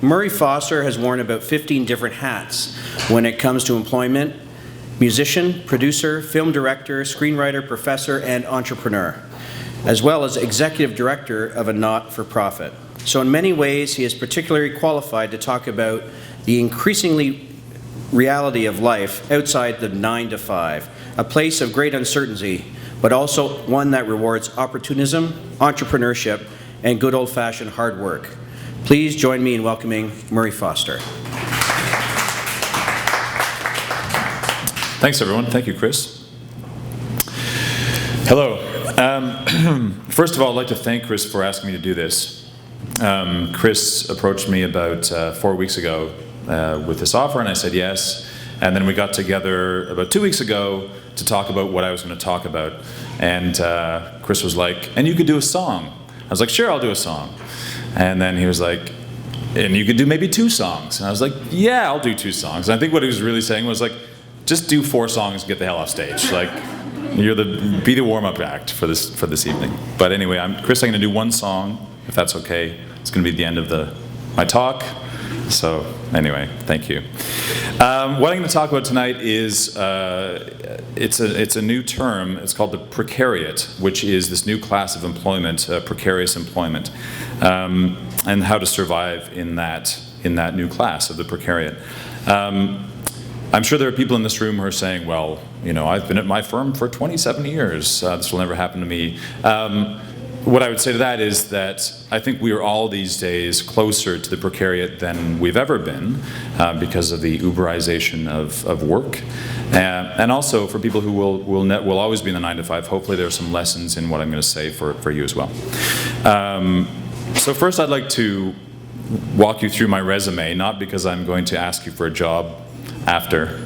Murray Foster has worn about 15 different hats when it comes to employment: musician, producer, film director, screenwriter, professor, and entrepreneur, as well as executive director of a not-for-profit. So in many ways, he is particularly qualified to talk about the increasingly reality of life outside the 9 to 5, a place of great uncertainty, but also one that rewards opportunism, entrepreneurship, and good old-fashioned hard work. Please join me in welcoming Murray Foster. Thanks, everyone. Thank you, Chris. Hello. First of all, I'd like to thank Chris for asking me to do this. Chris approached me about 4 weeks ago with this offer, and I said yes. And then we got together about 2 weeks ago to talk about what I was going to talk about. And Chris was like, "And you could do a song." I was like, "Sure, I'll do a song." And then he was like, "And you could do maybe 2 songs." And I was like, "Yeah, I'll do 2 songs." And I think what he was really saying was like, just do 4 songs and get the hell off stage. Like, be the warm-up act for this evening. But anyway, Chris, I'm going to do 1 song, if that's okay. It's going to be the end of my talk. So anyway, thank you. What I'm going to talk about tonight is it's a new term. It's called the precariat, which is this new class of employment, precarious employment, and how to survive in that new class of the precariat. I'm sure there are people in this room who are saying, "Well, I've been at my firm for 27 years. This will never happen to me." What I would say to that is that I think we are all these days closer to the precariat than we've ever been because of the Uberization of work. And also for people who will always be in the 9 to 5, hopefully there are some lessons in what I'm going to say for you as well. So first I'd like to walk you through my resume, not because I'm going to ask you for a job after,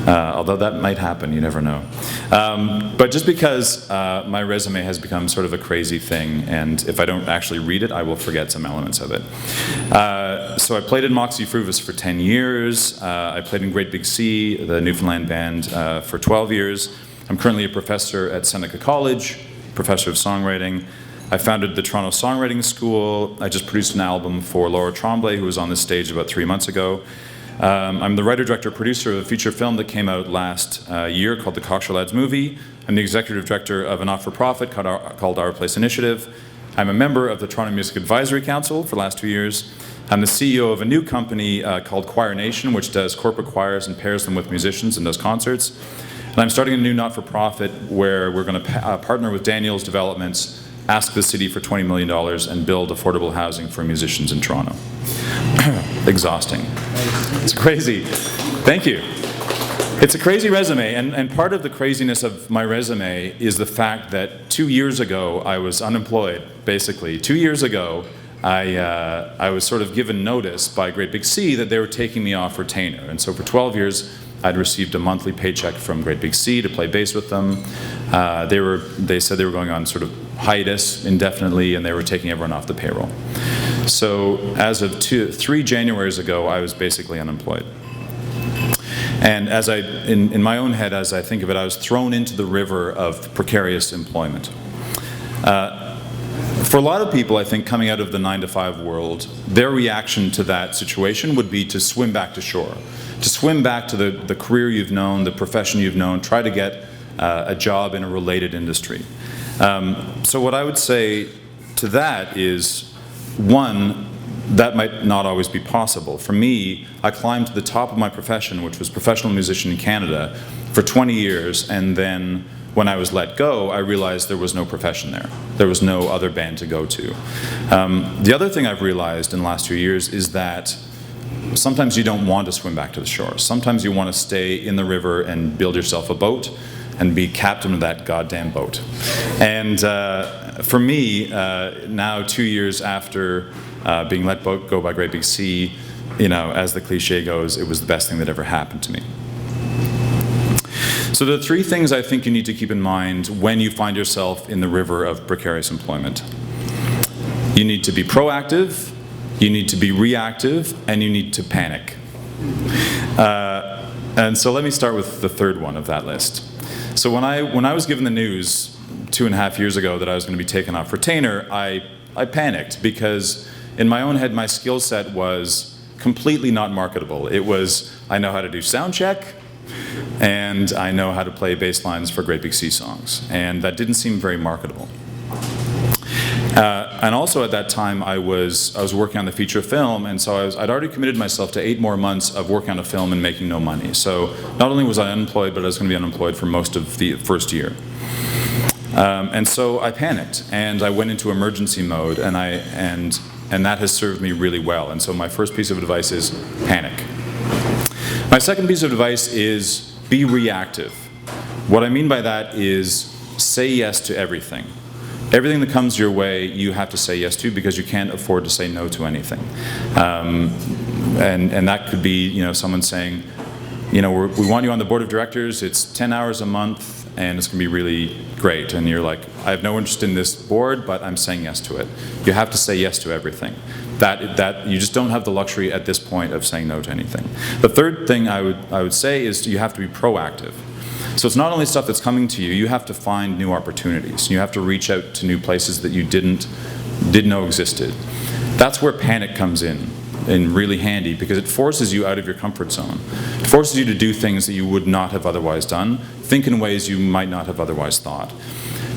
although that might happen, you never know. But just because my resume has become sort of a crazy thing, and if I don't actually read it, I will forget some elements of it. So I played in Moxie Fruvis for 10 years. I played in Great Big Sea, the Newfoundland band, for 12 years. I'm currently a professor at Seneca College, professor of songwriting. I founded the Toronto Songwriting School. I just produced an album for Laura Tremblay, who was on this stage about 3 months ago. I'm the writer, director, producer of a feature film that came out last year called The Cocksure Lads Movie. I'm the executive director of a not-for-profit called Our Place Initiative. I'm a member of the Toronto Music Advisory Council for the last 2 years. I'm the CEO of a new company called Choir Nation, which does corporate choirs and pairs them with musicians and does concerts. And I'm starting a new not-for-profit where we're going to partner with Daniels Developments, ask the city for $20 million and build affordable housing for musicians in Toronto. Exhausting. It's crazy. Thank you. It's a crazy resume, and part of the craziness of my resume is the fact that 2 years ago I was unemployed, basically. 2 years ago I was sort of given notice by Great Big Sea that they were taking me off retainer. And so for 12 years I'd received a monthly paycheck from Great Big Sea to play bass with them. They said they were going on sort of hiatus indefinitely, and they were taking everyone off the payroll. So as of 3 Januaries ago, I was basically unemployed. And in my own head, as I think of it, I was thrown into the river of precarious employment. For a lot of people, I think, coming out of the 9 to 5 world, their reaction to that situation would be to swim back to shore, to swim back to the career you've known, the profession you've known, try to get a job in a related industry. So what I would say to that is, one, that might not always be possible. For me, I climbed to the top of my profession, which was professional musician in Canada, for 20 years, and then when I was let go, I realized there was no profession there. There was no other band to go to. The other thing I've realized in the last 2 years is that sometimes you don't want to swim back to the shore. Sometimes you want to stay in the river and build yourself a boat and be captain of that goddamn boat. And for me, now 2 years after being let go by Great Big Sea, as the cliche goes, it was the best thing that ever happened to me. So the 3 things I think you need to keep in mind when you find yourself in the river of precarious employment. You need to be proactive, you need to be reactive, and you need to panic. And so let me start with the third one of that list. So when I was given the news 2.5 years ago that I was going to be taken off retainer, I panicked because in my own head my skill set was completely not marketable. It was, I know how to do sound check, and I know how to play bass lines for Great Big Sea songs. And that didn't seem very marketable. And also at that time, I was working on the feature film, and so I'd already committed myself to 8 more months of working on a film and making no money. So not only was I unemployed, but I was going to be unemployed for most of the first year. And so I panicked, and I went into emergency mode, and that has served me really well. And so my first piece of advice is panic. My second piece of advice is be reactive. What I mean by that is say yes to everything. Everything that comes your way, you have to say yes to, because you can't afford to say no to anything. And that could be, someone saying, we want you on the board of directors. It's 10 hours a month, and it's going to be really great. And you're like, I have no interest in this board, but I'm saying yes to it. You have to say yes to everything. That you just don't have the luxury at this point of saying no to anything. The third thing I would say is you have to be proactive. So it's not only stuff that's coming to you, you have to find new opportunities. You have to reach out to new places that you didn't know existed. That's where panic comes in really handy, because it forces you out of your comfort zone. It forces you to do things that you would not have otherwise done, think in ways you might not have otherwise thought.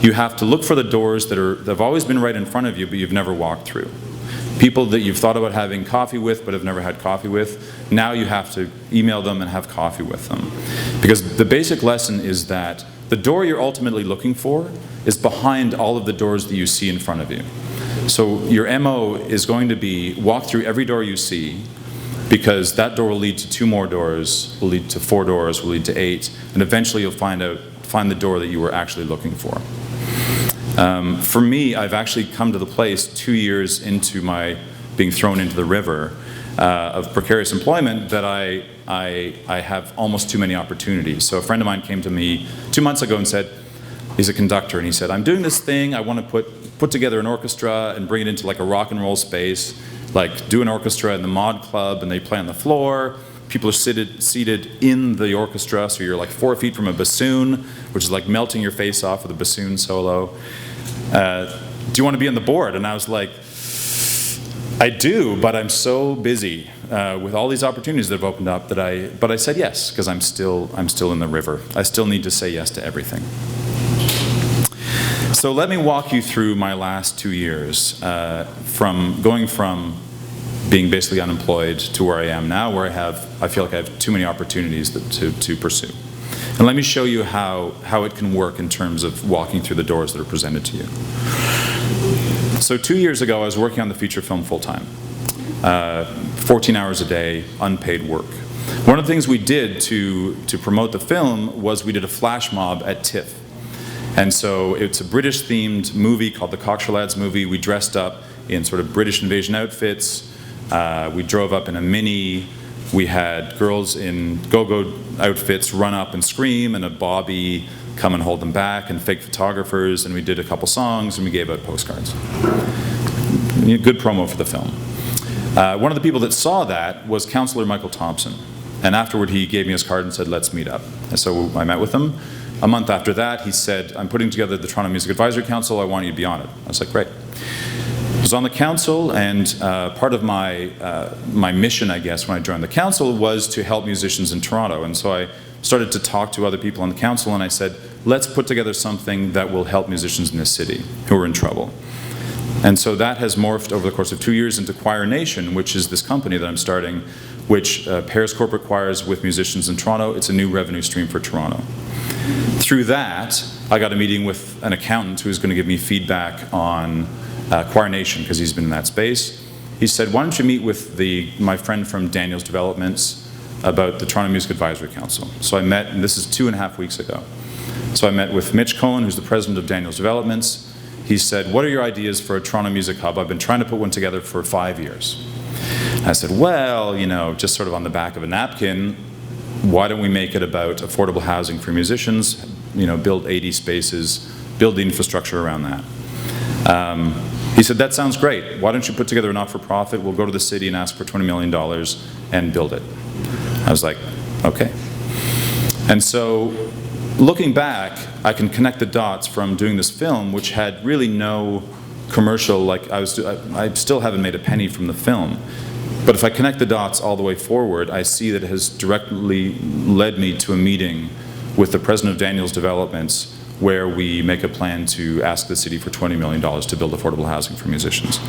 You have to look for the doors that have always been right in front of you, but you've never walked through. People that you've thought about having coffee with but have never had coffee with, now you have to email them and have coffee with them. Because the basic lesson is that the door you're ultimately looking for is behind all of the doors that you see in front of you. So your MO is going to be walk through every door you see, because that door will lead to 2 more doors, will lead to 4 doors, will lead to 8, and eventually you'll find the door that you were actually looking for. For me, I've actually come to the place 2 years into my being thrown into the river of precarious employment that I have almost too many opportunities. So a friend of mine came to me 2 months ago and said, he's a conductor, and he said, I'm doing this thing, I want to put together an orchestra and bring it into like a rock and roll space, like do an orchestra in the mod club, and they play on the floor. People are seated in the orchestra, so you're like 4 feet from a bassoon, which is like melting your face off with a bassoon solo. Do you want to be on the board? And I was like, I do, but I'm so busy with all these opportunities that have opened up but I said yes, because I'm still in the river. I still need to say yes to everything. So let me walk you through my last 2 years, from going from being basically unemployed to where I am now, where I feel like I have too many opportunities to pursue. And let me show you how it can work in terms of walking through the doors that are presented to you. So 2 years ago, I was working on the feature film full-time. 14 hours a day, unpaid work. One of the things we did to promote the film was we did a flash mob at TIFF. And so it's a British-themed movie called the Cocksure Lads movie. We dressed up in sort of British invasion outfits. We drove up in a Mini. We had girls in go-go outfits run up and scream, and a bobby come and hold them back, and fake photographers, and we did a couple songs, and we gave out postcards. Good promo for the film. One of the people that saw that was Councillor Michael Thompson, and afterward he gave me his card and said, let's meet up. And so I met with him. A month after that, he said, I'm putting together the Toronto Music Advisory Council, I want you to be on it. I was like, great. I was on the council, and part of my mission, I guess, when I joined the council was to help musicians in Toronto. And so I started to talk to other people on the council, and I said, let's put together something that will help musicians in this city who are in trouble. And so that has morphed over the course of 2 years into Choir Nation, which is this company that I'm starting, which pairs corporate choirs with musicians in Toronto. It's a new revenue stream for Toronto. Through that, I got a meeting with an accountant who's going to give me feedback on Choir Nation, because he's been in that space. He said, why don't you meet with my friend from Daniels Developments about the Toronto Music Advisory Council. So I met, and this is 2.5 weeks ago. So I met with Mitch Cohen, who's the president of Daniels Developments. He said, what are your ideas for a Toronto Music Hub? I've been trying to put one together for 5 years. I said, well, just sort of on the back of a napkin, why don't we make it about affordable housing for musicians, build 80 spaces, build the infrastructure around that. He said, that sounds great. Why don't you put together a not-for-profit? We'll go to the city and ask for $20 million and build it. I was like, okay. And so looking back, I can connect the dots from doing this film, which had really no commercial, I still haven't made a penny from the film. But if I connect the dots all the way forward, I see that it has directly led me to a meeting with the president of Daniels Developments, where we make a plan to ask the city for $20 million to build affordable housing for musicians.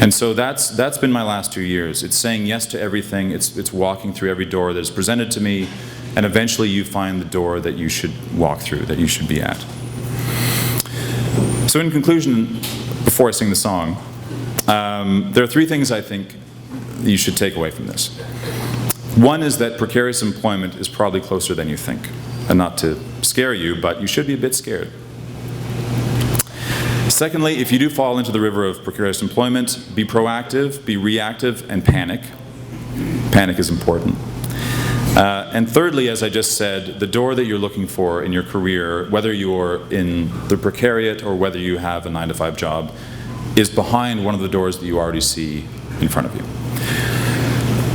And so that's been my last 2 years. It's saying yes to everything. It's walking through every door that is presented to me, and eventually you find the door that you should walk through, that you should be at. So in conclusion, before I sing the song, there are 3 things I think you should take away from this. One is that precarious employment is probably closer than you think. And not to scare you, but you should be a bit scared. Secondly, if you do fall into the river of precarious employment, be proactive, be reactive, and panic. Panic is important. And thirdly, as I just said, the door that you're looking for in your career, whether you're in the precariat or whether you have a 9-to-5 job, is behind one of the doors that you already see in front of you.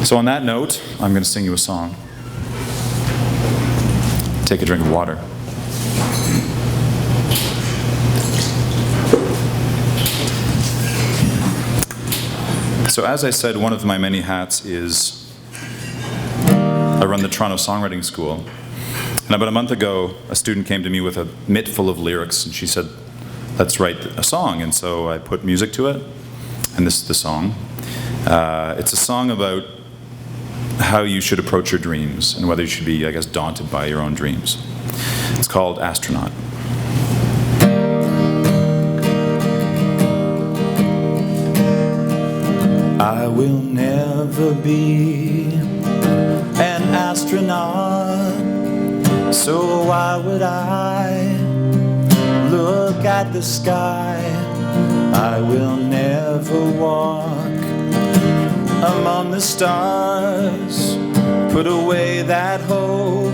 So on that note, I'm going to sing you a song. Take a drink of water. So as I said, one of my many hats is I run the Toronto Songwriting School. And about a month ago, a student came to me with a mitt full of lyrics, and she said, let's write a song. And so I put music to it, and this is the song. It's a song about how you should approach your dreams and whether you should be, I guess, daunted by your own dreams. It's called Astronaut. I will never be an astronaut, so why would I look at the sky? I will never walk among the stars, put away that hope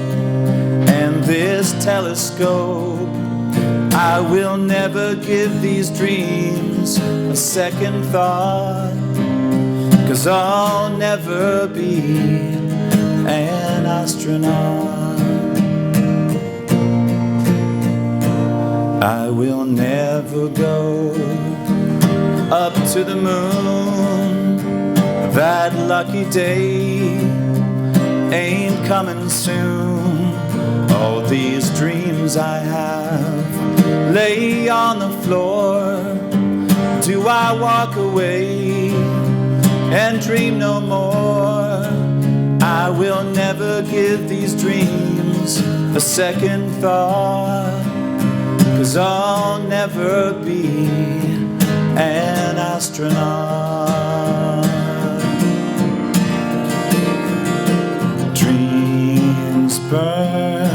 and this telescope. I will never give these dreams a second thought, 'cause I'll never be an astronaut. I will never go up to the moon. That lucky day ain't coming soon. All these dreams I have lay on the floor. Do I walk away and dream no more? I will never give these dreams a second thought, 'cause I'll never be an astronaut. Dreams burn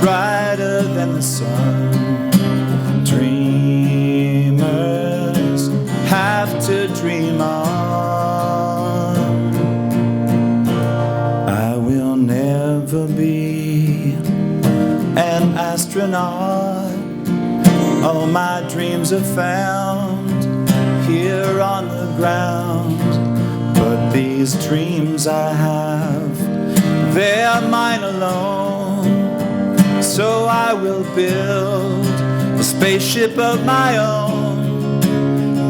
brighter than the sun. Dreamers have to dream on. I will never be an astronaut. All my dreams are found here on the ground, but these dreams I have, they're mine alone. So I will build a spaceship of my own,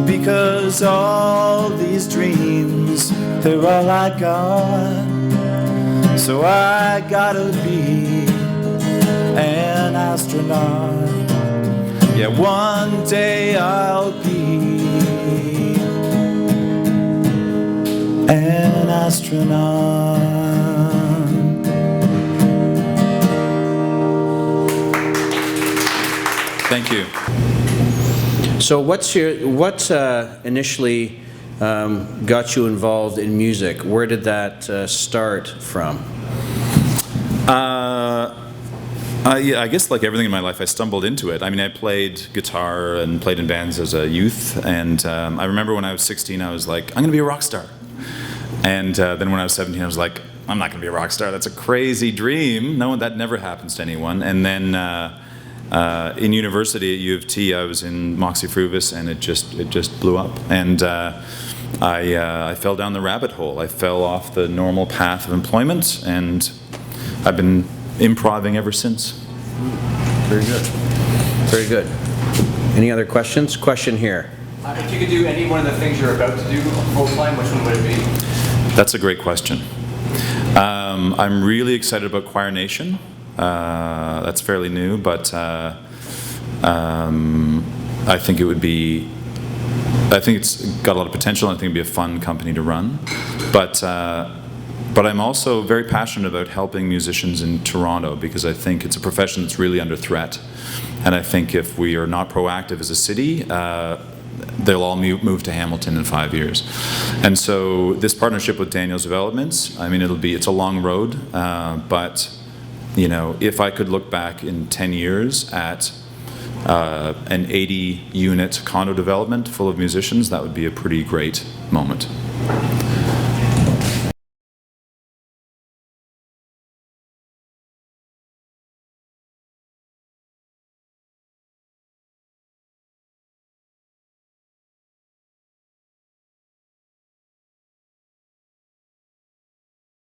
because all these dreams, they're all I got. So I gotta be an astronaut. Yeah, one day I'll be an astronaut. Thank you. So what initially got you involved in music? Where did that start from? Yeah, I guess like everything in my life, I stumbled into it. I mean, I played guitar and played in bands as a youth, and I remember when I was 16, I was like, I'm going to be a rock star. And then when I was 17, I was like, I'm not going to be a rock star. That's a crazy dream. No, that never happens to anyone. And then in university at U of T, I was in Moxie Fruvis, and it just blew up. And I fell down the rabbit hole. I fell off the normal path of employment, and I've been improving ever since. Very good. Very good. Any other questions? Question here. If you could do any one of the things you're about to do full time, which one would it be? That's a great question. I'm really excited about Choir Nation. That's fairly new, but I think it's got a lot of potential. I think it'd be a fun company to run. But I'm also very passionate about helping musicians in Toronto, because I think it's a profession that's really under threat. And I think if we are not proactive as a city, they'll all move to Hamilton in 5 years. And so this partnership with Daniel's Developments, I mean, it's a long road, but if I could look back in 10 years at an 80-unit condo development full of musicians, that would be a pretty great moment.